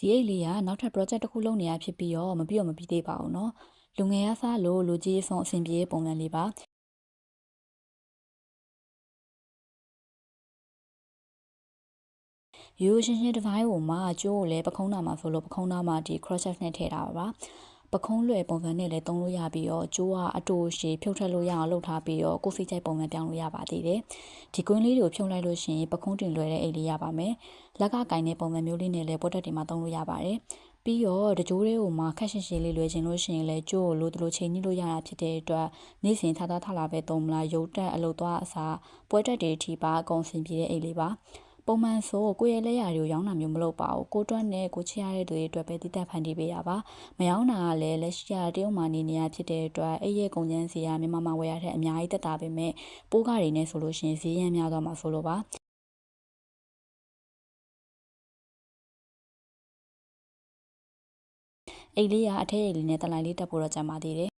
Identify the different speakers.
Speaker 1: ဒီအိတ်လေးကနောက်ထပ် project တစ်ခုလုပ်နေရဖြစ်ပြီးတော့မပြီးသေးပါဘူးเนาะလူငယ်ရစားလို့လူကြီးဆုံးအဆင်ပြေပုံစံလေးပါရိုးရှင်းရှင်းဒီဇိုင်းကိုမှကျိုးကိုလည်းပခုံးနာမှာဆိုလို့ပခုံးနာမှာဒီ crochet နဲ့ထည့်ထားပါပခုံးလွယ်ပုံစံနဲ့လည်းသုံးလို့ရပြီးတော့ကျိုးကအတူရှည်ဖြုတ်ထက်လို့ရအောင်လုပ်ထားပြီးတော့ကိုယ်စိတ်ကြိုက်ပုံစံပြောင်းလို့ရပါသေးတယ်ဒီကွင်းလေးတွေကိုဖြုတ်လိုက်လို့ရှိရင်ပခုံးတင်လွယ်တဲ့အိတ်လေးရပါမယ်လက်ကကင်တဲ့ပုံစံမျိုးလေးနဲ့လည်းပေါ်တက်တွေမှာသုံးလို့ရပါတယ်ပြီးတော့တကြိုးလေးကိုမှခက်ရှည်ရှည်လေးလွယ်ချင်လို့ရှိရင်လည်းကျိုးကိုလိုတလိုချိန်ညှိလို့ရတာဖြစ်တဲ့အတွက်နေ့စဉ်ထားလာပဲသုံးမလားရုပ်တက်အလုပ်သွားအစားပွဲတက်တွေထိပါအကုန်ဆင်ပြေတဲ့အိတ်လေးပါပုံမှန်ဆိုကိုယ့်ရဲ့လက်ရာတွေကိုရောင်းတာမျိုးမလုပ်ပါဘူးကိုတွန်းနဲ့ကိုချရတဲ့သူတွေအတွက်ပဲတည်တတ်ဖန်တီးပေးတာပါမရောင်းတာကလည်းလက်ရှိရတရုတ်မှနေရဖြစ်တဲ့အတွက်အဲ့ရဲ့ကုန်ကျန်းစီကမြန်မာမှာဝယ်ရတဲ့အများကြီးတက်တာပဲမဲ့ပိုးကားတွေနဲ့ဆိုလို့ရှိရင်ဈေးရမ်းများသွားမှာဆိုလို့ပါအိတ်လေးကအထက်အိတ်လေးနဲ့တလိုင်းလေးတက်ဖို့တော့ကြံပါသေးတယ်